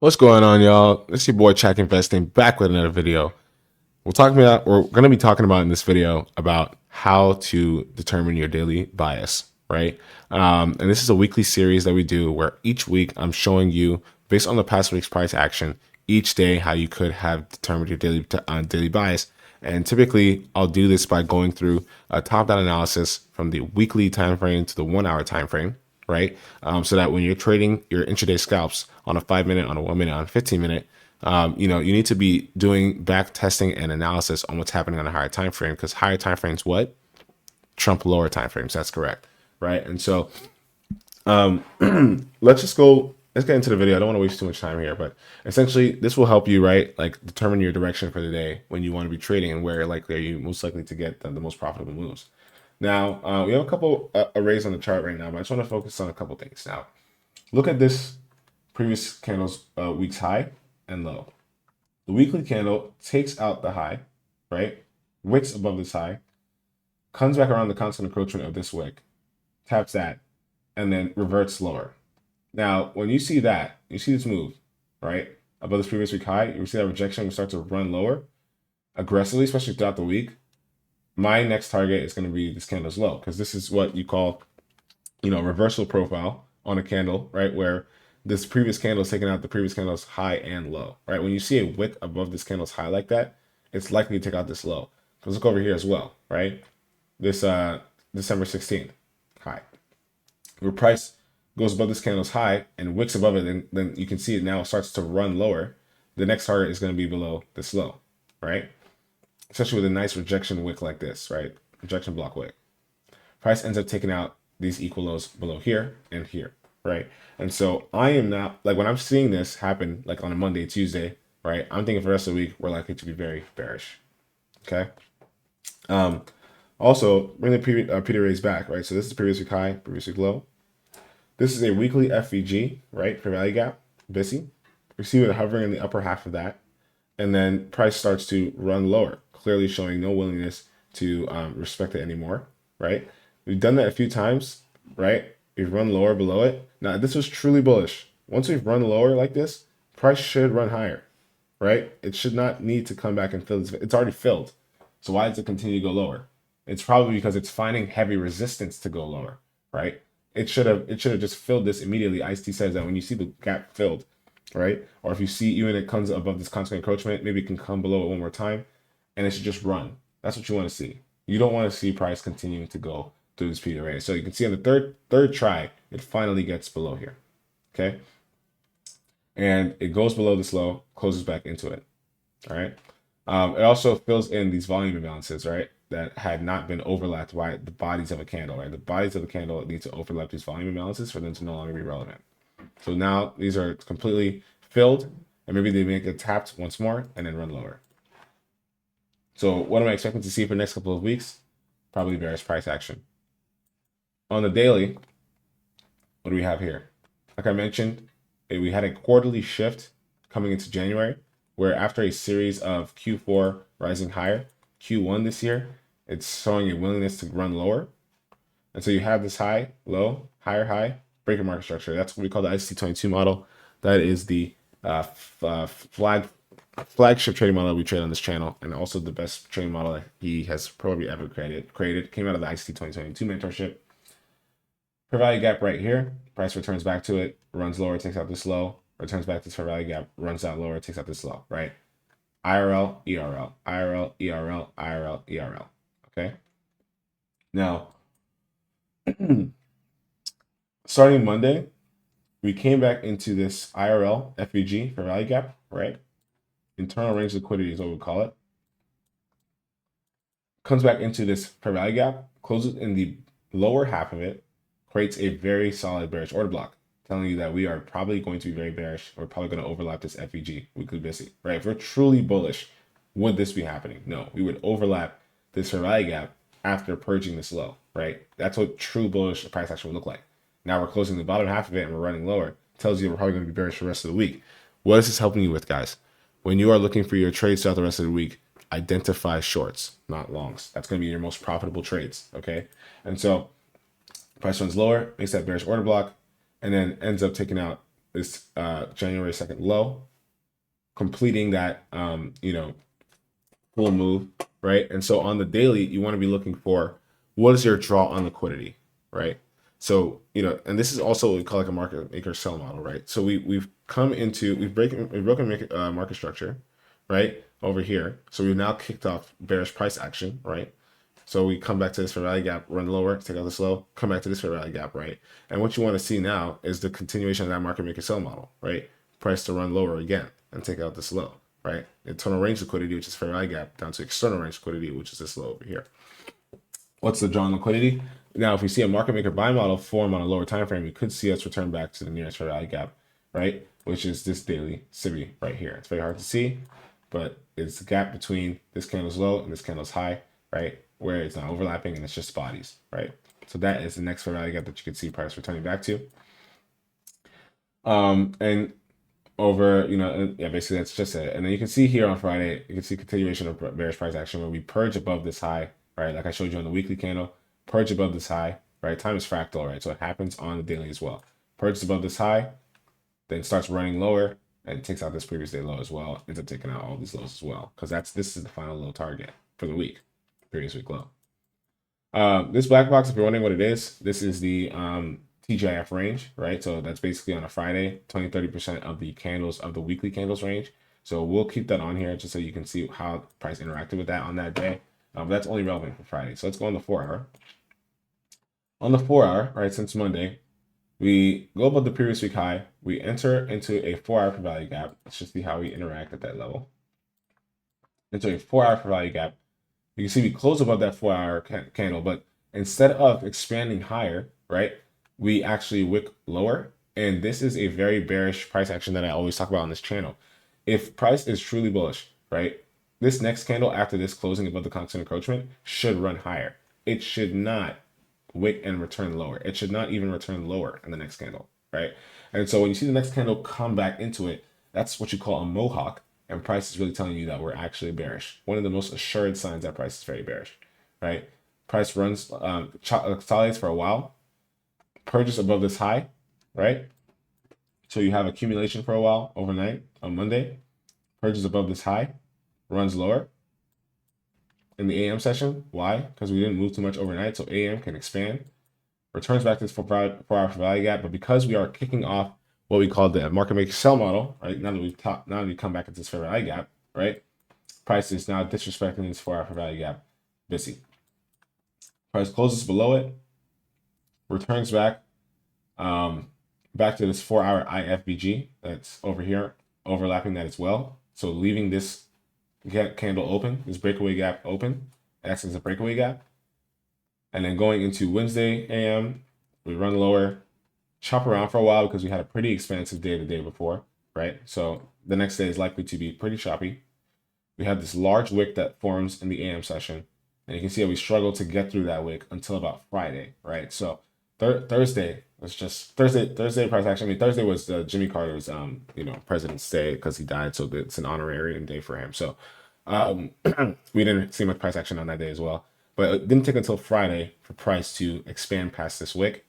What's going on, y'all? It's your boy Check Investing back with another video. We're going to be talking about in this video about how to determine your daily bias, right? And this is a weekly series that we do where each week I'm showing you, based on the past week's price action, each day how you could have determined your daily bias. And typically, I'll do this by going through a top-down analysis from the weekly time frame to the 1 hour time frame, right? So that when you're trading your intraday scalps on a 5 minute, on a 1 minute, on a 15 minute, you need to be doing back testing and analysis on what's happening on a higher time frame, because higher time frames what trump lower time frames. That's correct, right? And so let's get into the video. I don't want to waste too much time here, but essentially this will help you, right? Like determine your direction for the day when you want to be trading and where likely are you most likely to get the most profitable moves. Now, we have a couple arrays on the chart right now, but I just want to focus on a couple things. Now, look at this previous candle's week's high and low. The weekly candle takes out the high, right? Wicks above this high, comes back around the constant encroachment of this wick, taps that, and then reverts lower. Now, when you see that, you see this move, right? Above this previous week high, you see that rejection, you start to run lower aggressively, especially throughout the week. My next target is going to be this candle's low, because this is what you call, reversal profile on a candle, right? Where this previous candle is taking out the previous candle's high and low, right? When you see a wick above this candle's high like that, it's likely to take out this low. Because look over here as well, right? This December 16th high. Where price goes above this candle's high and wicks above it, and then you can see it now starts to run lower. The next target is going to be below this low, right? Especially with a nice rejection wick like this, right? Rejection block wick. Price ends up taking out these equal lows below here and here, right? And so I am not, like, when I'm seeing this happen, like on a Monday, Tuesday, right? I'm thinking for the rest of the week, we're likely to be very bearish, okay? Also, bring the Peter raise back, right? So this is previous week high, previous week low. This is a weekly FVG, right? For value gap, BISI. We see it hovering in the upper half of that. And then price starts to run lower, clearly showing no willingness to respect it anymore, right? We've done that a few times, right? We've run lower below it. Now, this was truly bullish. Once we've run lower like this, price should run higher, right? It should not need to come back and fill this. It's already filled. So why does it continue to go lower? It's probably because it's finding heavy resistance to go lower, right? It should have just filled this immediately. ICT says that when you see the gap filled, right? Or if you see even it comes above this constant encroachment, maybe it can come below it one more time, and it should just run. That's what you want to see. You don't want to see price continuing to go through this period, right? So you can see on the third try, it finally gets below here, okay? And it goes below this low, closes back into it, all right? It also fills in these volume imbalances, right? That had not been overlapped by the bodies of a candle, right? The bodies of the candle need to overlap these volume imbalances for them to no longer be relevant. So now these are completely filled, and maybe they make it tapped once more and then run lower. So what am I expecting to see for the next couple of weeks? Probably bearish price action. On the daily, what do we have here? Like I mentioned, we had a quarterly shift coming into January, where after a series of Q4 rising higher, Q1 this year, it's showing a willingness to run lower. And so you have this high, low, higher high, breaker market structure. That's what we call the ICT model. That is the flagship trading model that we trade on this channel, and also the best trading model that he has probably ever created. Came out of the ICT 2022 mentorship. Fair value gap right here. Price returns back to it, runs lower, takes out this low, returns back to this fair value gap, runs out lower, takes out this low, right? IRL, ERL, IRL, ERL, IRL, ERL. Okay. Now, starting Monday, we came back into this IRL FVG for value gap, right? Internal range liquidity is what we call it. Comes back into this fair value gap, closes in the lower half of it, creates a very solid bearish order block, telling you that we are probably going to be very bearish. We're probably going to overlap this FVG, weekly BISI, right? If we're truly bullish, would this be happening? No, we would overlap this fair value gap after purging this low, right? That's what true bullish price action would look like. Now we're closing the bottom half of it and we're running lower. Tells you we're probably going to be bearish for the rest of the week. What is this helping you with, guys? When you are looking for your trades throughout the rest of the week, identify shorts, not longs. That's going to be your most profitable trades, okay? And so price runs lower, makes that bearish order block, and then ends up taking out this January 2nd low, completing that full move, right? And so on the daily, you want to be looking for what is your draw on liquidity, right? So, and this is also what we call like a market maker sell model, right? So we've broken market structure, right, over here. So we've now kicked off bearish price action, right? So we come back to this fair value gap, run lower, take out this low, come back to this fair value gap, right? And what you want to see now is the continuation of that market maker sell model, right? Price to run lower again and take out this low, right? Internal range liquidity, which is fair value gap, down to external range liquidity, which is this low over here. What's the draw on liquidity? Now, if we see a market maker buy model form on a lower time frame, we could see us return back to the nearest fair value gap, right? Which is this daily SIBI right here. It's very hard to see, but it's the gap between this candle's low and this candle's high, right? Where it's not overlapping and it's just bodies, right? So that is the next fair value gap that you can see price returning back to. And over, basically that's just it. And then you can see here on Friday, you can see continuation of bearish price action where we purge above this high, right? Like I showed you on the weekly candle, purge above this high, right? Time is fractal, right? So it happens on the daily as well. Purges above this high, then starts running lower and takes out this previous day low as well. Ends up taking out all these lows as well because this is the final low target for the week, previous week low. This black box, if you're wondering what it is, this is the TGIF range, right? So that's basically on a Friday, 20-30% of the candles of the weekly candles range. So we'll keep that on here just so you can see how price interacted with that on that day. That's only relevant for Friday. So let's go on the 4 hour. On the 4 hour, right, since Monday, we go above the previous week high. We enter into a 4 hour for value gap. Let's just see how we interact at that level. Into a 4 hour for value gap. You can see we close above that 4 hour candle, but instead of expanding higher, right, we actually wick lower. And this is a very bearish price action that I always talk about on this channel. If price is truly bullish, right, this next candle after this closing above the constant encroachment should run higher. It should not wick and return lower. It should not even return lower in the next candle, right? And so when you see the next candle come back into it, that's what you call a mohawk. And price is really telling you that we're actually bearish. One of the most assured signs that price is very bearish, right? Price runs, consolidates for a while, purges above this high, right? So you have accumulation for a while overnight on Monday, purges above this high, runs lower in the AM session. Why? Because we didn't move too much overnight, so AM can expand, returns back to this 4 hour value gap. But because we are kicking off what we call the market maker sell model, right? Now that we come back into this fair value gap, right? Price is now disrespecting this 4 hour value gap. Busy. Price closes below it, returns back, back to this 4 hour IFBG that's over here, overlapping that as well. So leaving this candle open, this breakaway gap open, acts as a breakaway gap. And then going into Wednesday AM, we run lower, chop around for a while because we had a pretty expansive day the day before, right? So the next day is likely to be pretty choppy. We have this large wick that forms in the AM session, and you can see how we struggle to get through that wick until about Friday, right? So Thursday was just Thursday price action. I mean, Thursday was Jimmy Carter's President's Day because he died, so it's an honorarium day for him. So we didn't see much price action on that day as well. But it didn't take until Friday for price to expand past this wick,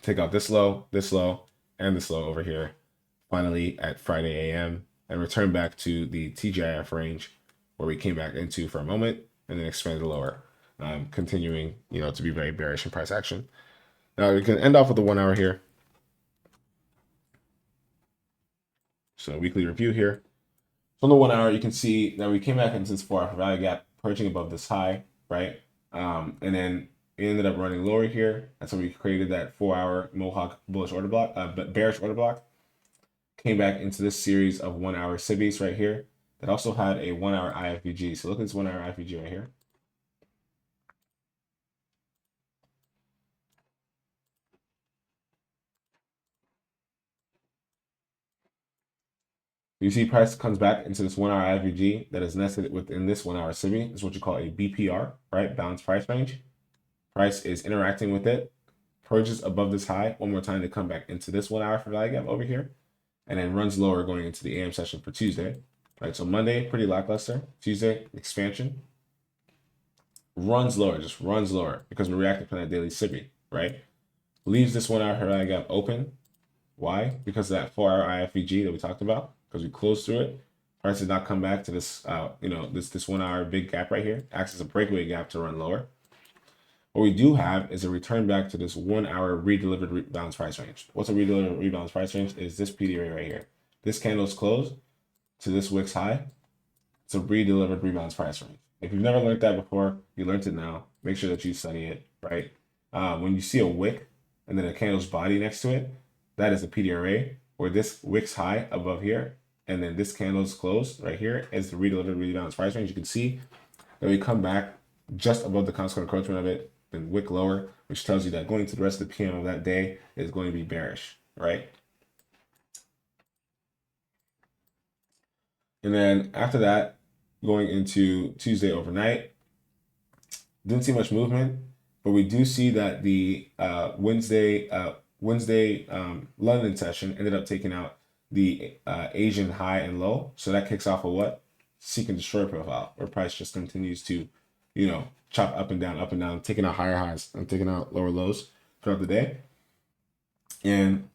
take out this low, and this low over here, finally at Friday AM, and return back to the TGIF range where we came back into for a moment and then expanded lower, continuing, to be very bearish in price action. Now we can end off with the 1 hour here. So weekly review here. So on the 1 hour, you can see that we came back into this 4 hour value gap, purging above this high, right? And then it ended up running lower here. And so we created that 4 hour Mohawk bullish order block, bearish order block. Came back into this series of 1 hour SIBIs right here that also had a 1 hour IFVG. So look at this 1 hour IFVG right here. You see price comes back into this 1 hour IFVG that is nested within this 1 hour SIBI. This is what you call a BPR, right? Balanced price range. Price is interacting with it, purges above this high one more time to come back into this 1 hour for value gap over here, and then runs lower going into the AM session for Tuesday. Right, so Monday, pretty lackluster. Tuesday, expansion. Runs lower, just runs lower because we're reacting from that daily SIBI, right? Leaves this 1 hour value gap open, Why? Because of that 4-hour IFVG that we talked about, because we closed through it. Price did not come back to this, this 1 hour big gap right here, acts as a breakaway gap to run lower. What we do have is a return back to this 1 hour redelivered rebalance price range. What's a redelivered rebalance price range? Is this PDRA right here. This candle's closed to this wicks high. It's a redelivered rebalance price range. If you've never learned that before, you learned it now. Make sure that you study it, right? When you see a wick and then a candle's body next to it, that is a PDRA, where this wicks high above here, and then this candle's closed right here is the redelivered rebalance price range. You can see that we come back just above the consequent encroachment of it, then wick lower, which tells you that going to the rest of the PM of that day is going to be bearish, right? And then after that, going into Tuesday overnight, didn't see much movement, but we do see that the Wednesday London session ended up taking out the Asian high and low. So that kicks off a what? Seek and destroy profile, where price just continues to, chop up and down, taking out higher highs and taking out lower lows throughout the day. And,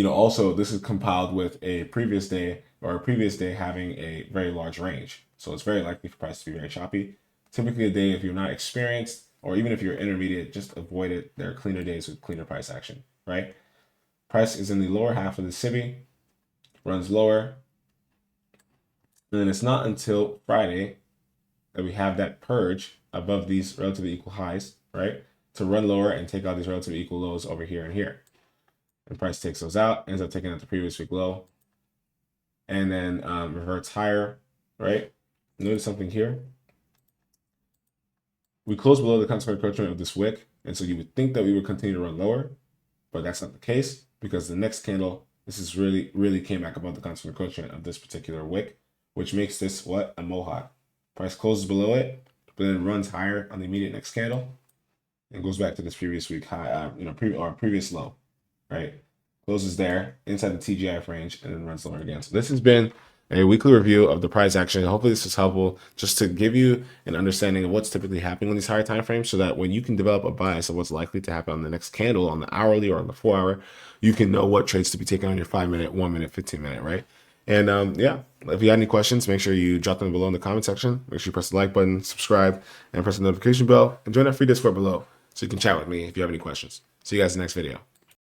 also this is compiled with a previous day having a very large range. So it's very likely for price to be very choppy. Typically a day, if you're not experienced, or even if you're intermediate, just avoid it. There are cleaner days with cleaner price action, right? Price is in the lower half of the CIBI, runs lower. And then it's not until Friday that we have that purge above these relatively equal highs, right? To run lower and take out these relatively equal lows over here and here. And price takes those out, ends up taking out the previous week low, and then reverts higher, right? Notice something here. We closed below the consequent encroachment of this wick, and so you would think that we would continue to run lower, but that's not the case, because the next candle, this is really came back above the consequent encroachment of this particular wick, which makes this what? A mohawk. Price closes below it, but then runs higher on the immediate next candle, and goes back to this previous week high, previous low, right? Closes there inside the TGF range and then runs lower again. So this has been a weekly review of the price action. Hopefully this is helpful just to give you an understanding of what's typically happening on these higher time frames, so that when you can develop a bias of what's likely to happen on the next candle, on the hourly or on the 4 hour, you can know what trades to be taken on your 5 minute, 1 minute, 15 minute, right? And if you have any questions, make sure you drop them below in the comment section. Make sure you press the like button, subscribe, and press the notification bell, and join our free Discord below so you can chat with me if you have any questions. See you guys in the next video.